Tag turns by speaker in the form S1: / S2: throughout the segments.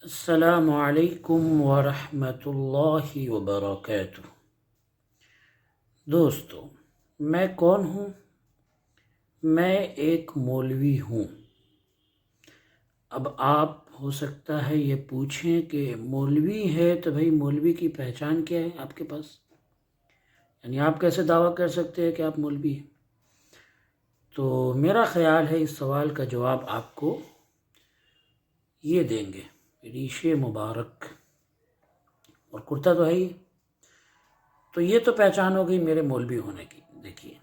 S1: السلام علیکم ورحمۃ اللہ وبرکاتہ۔ دوستو، میں کون ہوں؟ میں ایک مولوی ہوں۔ اب آپ ہو سکتا ہے یہ پوچھیں کہ مولوی ہے تو بھائی مولوی کی پہچان کیا ہے آپ کے پاس؟ یعنی آپ کیسے دعویٰ کر سکتے ہیں کہ آپ مولوی ہیں؟ تو میرا خیال ہے اس سوال کا جواب آپ کو یہ دیں گے، ریشے مبارک اور کرتا تو ہے ہی۔ تو یہ تو پہچان ہو گئی میرے مولوی ہونے کی۔ دیکھیے،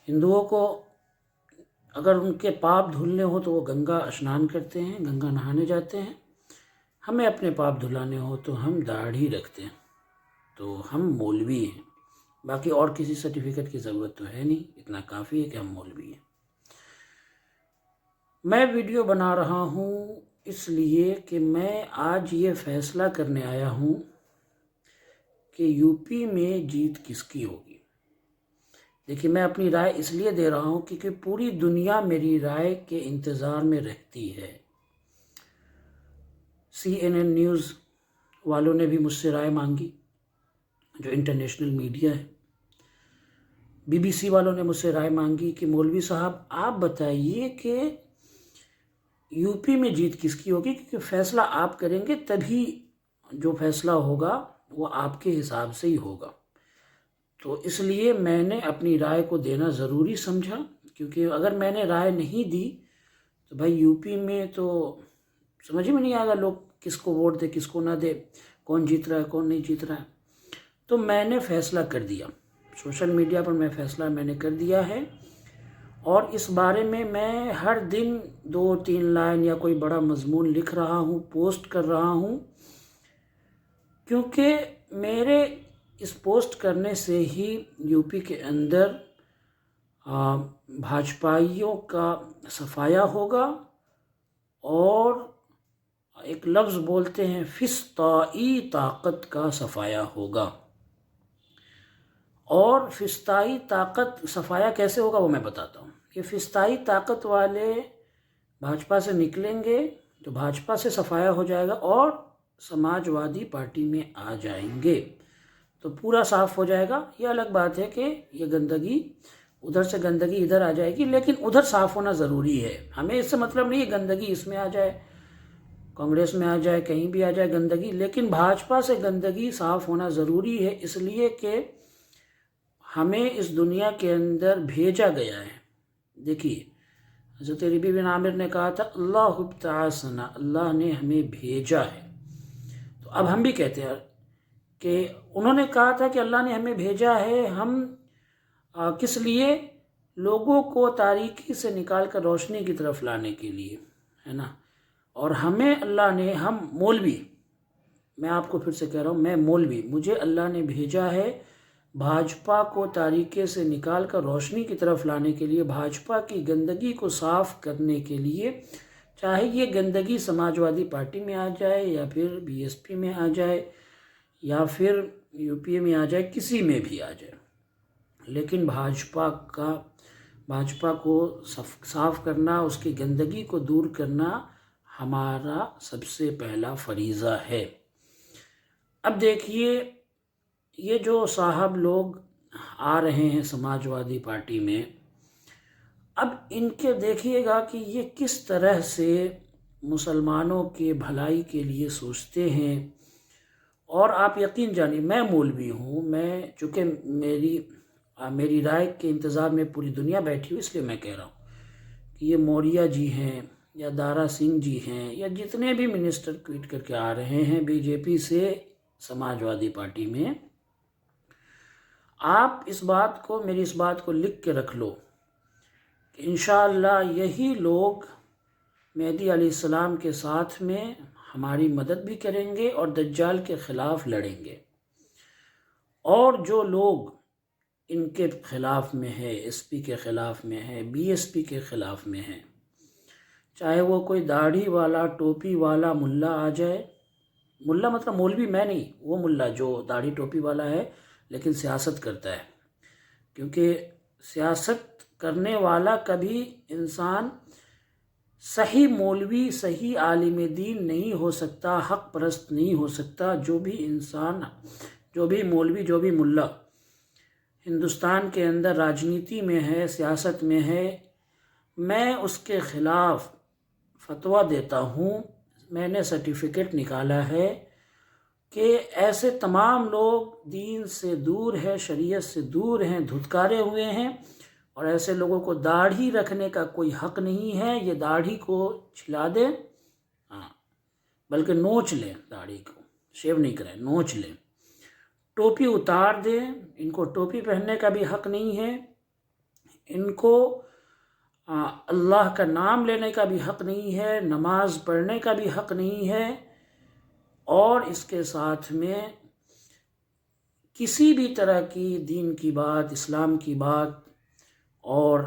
S1: ہندوؤں کو اگر ان کے پاپ دھلنے ہو تو وہ گنگا اسنان کرتے ہیں، گنگا نہانے جاتے ہیں۔ ہمیں اپنے پاپ دھلانے ہو تو ہم داڑھی رکھتے ہیں، تو ہم مولوی ہیں۔ باقی اور کسی سرٹیفکیٹ کی ضرورت تو ہے نہیں، اتنا کافی ہے کہ ہم مولوی ہیں۔ میں ویڈیو بنا رہا ہوں اس لیے کہ میں آج یہ فیصلہ کرنے آیا ہوں کہ یو پی میں جیت کس کی ہوگی۔ دیکھیے، میں اپنی رائے اس لیے دے رہا ہوں کیونکہ پوری دنیا میری رائے کے انتظار میں رہتی ہے۔ CNN نیوز والوں نے بھی مجھ سے رائے مانگی، جو انٹرنیشنل میڈیا ہے۔ BBC والوں نے مجھ سے رائے مانگی کہ مولوی صاحب آپ بتائیے کہ یو پی میں جیت کس کی ہوگی، کیونکہ فیصلہ آپ کریں گے تبھی جو فیصلہ ہوگا وہ آپ کے حساب سے ہی ہوگا۔ تو اس لیے میں نے اپنی رائے کو دینا ضروری سمجھا، کیونکہ اگر میں نے رائے نہیں دی تو بھائی یو پی میں تو سمجھ میں نہیں آئے گا لوگ کس کو ووٹ دے کس کو نہ دے، کون جیت رہا ہے کون نہیں جیت رہا ہے۔ تو میں نے فیصلہ کر دیا، سوشل میڈیا پر میں نے کر دیا ہے، اور اس بارے میں ہر دن 2-3 لائن یا کوئی بڑا مضمون لکھ رہا ہوں، پوسٹ کر رہا ہوں، کیونکہ میرے اس پوسٹ کرنے سے ہی یو پی کے اندر بھاجپائیوں کا صفایا ہوگا، اور ایک لفظ بولتے ہیں فسطائی طاقت کا صفایا ہوگا۔ اور فسطائی طاقت صفایا کیسے ہوگا وہ میں بتاتا ہوں۔ یہ فسطائی طاقت والے بھاجپا سے نکلیں گے تو بھاجپا سے صفایا ہو جائے گا اور سماجوادی پارٹی میں آ جائیں گے تو پورا صاف ہو جائے گا۔ یہ الگ بات ہے کہ یہ گندگی ادھر سے گندگی ادھر آ جائے گی، لیکن ادھر صاف ہونا ضروری ہے۔ ہمیں اس سے مطلب نہیں ہے گندگی اس میں آ جائے، کانگریس میں آ جائے، کہیں بھی آ جائے گندگی، لیکن بھاجپا سے گندگی صاف ہونا ضروری ہے، اس لیے کہ ہمیں اس دنیا کے اندر بھیجا گیا ہے۔ دیکھیے، حضرت ربیع بن عامر نے کہا تھا اللہ ابتعثنا، اللہ نے ہمیں بھیجا ہے۔ تو اب ہم بھی کہتے ہیں کہ انہوں نے کہا تھا کہ اللہ نے ہمیں بھیجا ہے، ہم کس لیے؟ لوگوں کو تاریکی سے نکال کر روشنی کی طرف لانے کے لیے، ہے نا۔ اور ہمیں اللہ نے، ہم مولوی، میں آپ کو پھر سے کہہ رہا ہوں، میں مولوی، مجھے اللہ نے بھیجا ہے بھاجپا کو تاریکی سے نکال کر روشنی کی طرف لانے کے لیے، بھاجپا کی گندگی کو صاف کرنے کے لیے، چاہے یہ گندگی سماجوادی پارٹی میں آ جائے یا پھر BSP میں آ جائے یا پھر UPA میں آ جائے، کسی میں بھی آ جائے، لیکن بھاجپا کو صاف کرنا، اس کی گندگی کو دور کرنا ہمارا سب سے پہلا فریضہ ہے۔ اب دیکھیے، یہ جو صاحب لوگ آ رہے ہیں سماجوادی پارٹی میں، اب ان کے دیکھیے گا کہ یہ کس طرح سے مسلمانوں کے بھلائی کے لیے سوچتے ہیں۔ اور آپ یقین جانیے، میں مولوی ہوں، میں چونکہ میری رائے کے انتظار میں پوری دنیا بیٹھی ہو، اس لیے میں کہہ رہا ہوں کہ یہ موریہ جی ہیں یا دارا سنگھ جی ہیں یا جتنے بھی منسٹر کوئٹ کر کے آ رہے ہیں BJP سے سماجوادی پارٹی میں، آپ میری اس بات کو لکھ کے رکھ لو کہ انشاءاللہ یہی لوگ مہدی علیہ السلام کے ساتھ میں ہماری مدد بھی کریں گے اور دجال کے خلاف لڑیں گے۔ اور جو لوگ ان کے خلاف میں ہے، SP کے خلاف میں ہے، BSP کے خلاف میں ہے، چاہے وہ کوئی داڑھی والا ٹوپی والا ملا آ جائے، ملا مطلب مولوی میں نہیں، وہ ملا جو داڑھی ٹوپی والا ہے لیکن سیاست کرتا ہے، کیونکہ سیاست کرنے والا کبھی انسان صحیح مولوی صحیح عالم دین نہیں ہو سکتا، حق پرست نہیں ہو سکتا۔ جو بھی انسان، جو بھی مولوی، جو بھی ملا ہندوستان کے اندر راجنیتی میں ہے، سیاست میں ہے، میں اس کے خلاف فتویٰ دیتا ہوں۔ میں نے سرٹیفکیٹ نکالا ہے کہ ایسے تمام لوگ دین سے دور ہیں، شریعت سے دور ہیں، دھتکارے ہوئے ہیں، اور ایسے لوگوں کو داڑھی رکھنے کا کوئی حق نہیں ہے۔ یہ داڑھی کو چھلا دیں، بلکہ نوچ لیں، داڑھی کو شیو نہیں کریں، نوچ لیں۔ ٹوپی اتار دیں، ان کو ٹوپی پہننے کا بھی حق نہیں ہے، ان کو اللہ کا نام لینے کا بھی حق نہیں ہے، نماز پڑھنے کا بھی حق نہیں ہے، اور اس کے ساتھ میں کسی بھی طرح کی دین کی بات، اسلام کی بات اور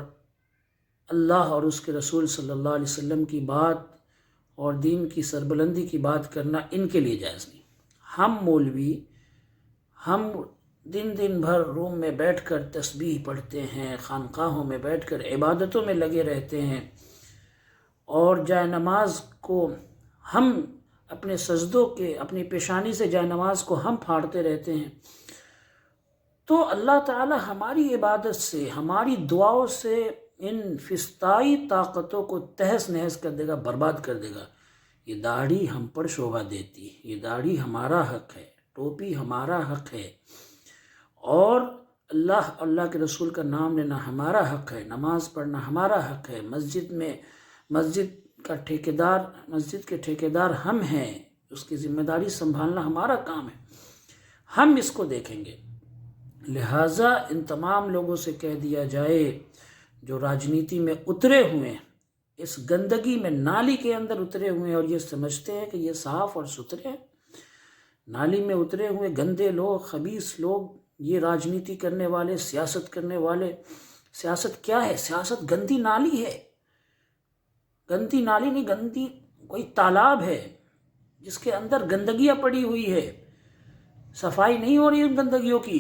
S1: اللہ اور اس کے رسول صلی اللہ علیہ وسلم کی بات اور دین کی سربلندی کی بات کرنا ان کے لیے جائز نہیں۔ ہم مولوی، ہم دن بھر روم میں بیٹھ کر تسبیح پڑھتے ہیں، خانقاہوں میں بیٹھ کر عبادتوں میں لگے رہتے ہیں، اور جائے نماز کو ہم اپنے سجدوں کے، اپنی پیشانی سے جائے نماز کو ہم پھاڑتے رہتے ہیں، تو اللہ تعالی ہماری عبادت سے، ہماری دعاؤں سے ان فسطائی طاقتوں کو تہس نہس کر دے گا، برباد کر دے گا۔ یہ داڑھی ہم پر شوبھا دیتی، یہ داڑھی ہمارا حق ہے، ٹوپی ہمارا حق ہے، اور اللہ کے رسول کا نام لینا ہمارا حق ہے، نماز پڑھنا ہمارا حق ہے، مسجد کے ٹھیکیدار ہم ہیں، اس کی ذمہ داری سنبھالنا ہمارا کام ہے، ہم اس کو دیکھیں گے۔ لہٰذا ان تمام لوگوں سے کہہ دیا جائے جو راجنیتی میں اترے ہوئے ہیں، اس گندگی میں، نالی کے اندر اترے ہوئے ہیں، اور یہ سمجھتے ہیں کہ یہ صاف اور ستھرے ہیں، نالی میں اترے ہوئے گندے لوگ، خبیث لوگ، یہ راجنیتی کرنے والے، سیاست کرنے والے۔ سیاست کیا ہے؟ سیاست گندی نالی ہے، گندی نالی نہیں، گندی کوئی تالاب ہے جس کے اندر گندگیاں پڑی ہوئی ہے، صفائی نہیں ہو رہی ان گندگیوں کی۔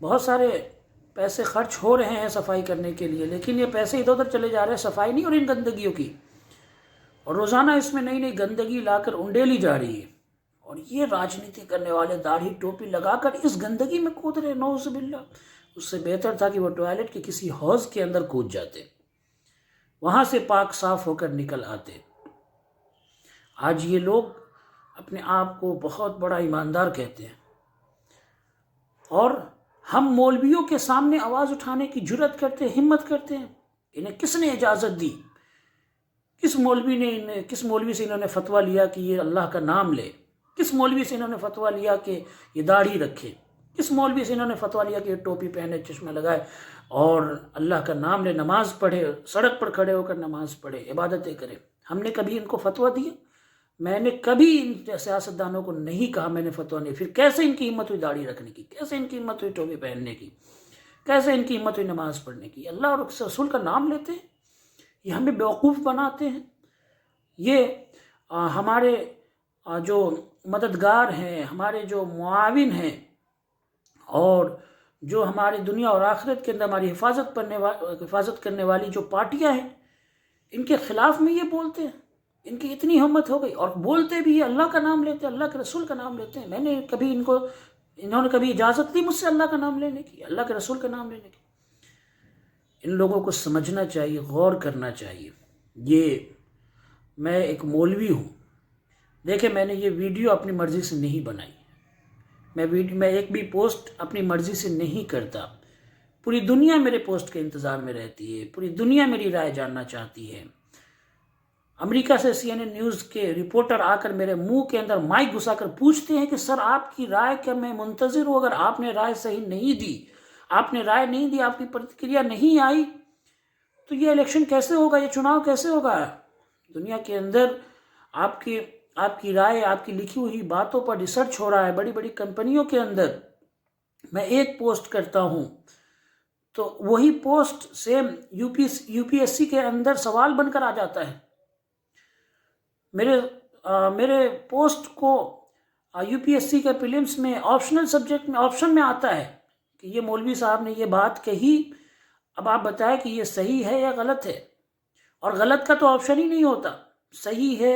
S1: بہت سارے پیسے خرچ ہو رہے ہیں صفائی کرنے کے لیے، لیکن یہ پیسے ادھر ادھر چلے جا رہے ہیں، صفائی نہیں ہو رہی ان گندگیوں کی، اور روزانہ اس میں نئی نئی گندگی لا کر انڈیلی جا رہی ہے، اور یہ راجنیتی کرنے والے داڑھی ٹوپی لگا کر اس گندگی میں کود رہے، نعوذ باللہ۔ اس سے بہتر تھا کہ وہ ٹوائلٹ کے کسی حوض کے اندر کود جاتے، وہاں سے پاک صاف ہو کر نکل آتے۔ آج یہ لوگ اپنے آپ کو بہت بڑا ایماندار کہتے ہیں، اور ہم مولویوں کے سامنے آواز اٹھانے کی جرأت کرتے ہیں، ہمت کرتے ہیں۔ انہیں کس نے اجازت دی؟ کس مولوی سے انہوں نے فتویٰ لیا کہ یہ اللہ کا نام لے؟ کس مولوی سے انہوں نے فتویٰ لیا کہ یہ داڑھی رکھے؟ کس مولوی سے انہوں نے فتویٰ لیا کہ یہ ٹوپی پہنے، چشمہ لگائے اور اللہ کا نام لے، نماز پڑھے، سڑک پر کھڑے ہو کر نماز پڑھے، عبادتیں کرے؟ ہم نے کبھی ان کو فتویٰ دیا؟ میں نے کبھی ان سیاستدانوں کو نہیں کہا میں نے فتویٰ نہیں۔ پھر کیسے ان کی ہمت ہوئی داڑھی رکھنے کی؟ کیسے ان کی ہمت ہوئی ٹوپی پہننے کی؟ کیسے ان کی ہمت ہوئی نماز پڑھنے کی؟ اللہ اور رسول کا نام لیتے ہیں، یہ ہمیں بیوقوف بناتے ہیں۔ یہ ہمارے جو مددگار ہیں، ہمارے جو معاون ہیں، اور جو ہماری دنیا اور آخرت کے اندر ہماری حفاظت کرنے والی جو پارٹیاں ہیں، ان کے خلاف میں یہ بولتے ہیں۔ ان کی اتنی ہمت ہو گئی، اور بولتے بھی اللہ کا نام لیتے ہیں، اللہ کے رسول کا نام لیتے ہیں۔ میں نے کبھی انہوں نے کبھی اجازت دی مجھ سے اللہ کا نام لینے کی، اللہ کے رسول کا نام لینے کی؟ ان لوگوں کو سمجھنا چاہیے، غور کرنا چاہیے۔ یہ میں ایک مولوی ہوں، دیکھیں میں نے یہ ویڈیو اپنی مرضی سے نہیں بنائی، میں ایک بھی پوسٹ اپنی مرضی سے نہیں کرتا۔ پوری دنیا میرے پوسٹ کے انتظار میں رہتی ہے، پوری دنیا میری رائے جاننا چاہتی ہے۔ امریکہ سے CNN نیوز کے رپورٹر آ کر میرے منہ کے اندر مائک گھسا کر پوچھتے ہیں کہ سر آپ کی رائے کا میں منتظر ہوں، اگر آپ نے رائے صحیح نہیں دی، آپ نے رائے نہیں دی، آپ کی پرتکریا نہیں آئی، تو یہ الیکشن کیسے ہوگا، یہ چناؤ کیسے ہوگا؟ دنیا کے اندر آپ کی رائے، آپ کی لکھی ہوئی باتوں پر ریسرچ ہو رہا ہے، بڑی بڑی کمپنیوں کے اندر۔ میں ایک پوسٹ کرتا ہوں تو وہی پوسٹ سیم UPSC کے اندر سوال بن کر آ جاتا ہے۔ میرے پوسٹ کو UPSC کے پریلیمز میں آپشنل سبجیکٹ میں آپشن میں آتا ہے کہ یہ مولوی صاحب نے یہ بات کہی، اب آپ بتائیں کہ یہ صحیح ہے یا غلط ہے۔ اور غلط کا تو آپشن ہی نہیں ہوتا، صحیح ہے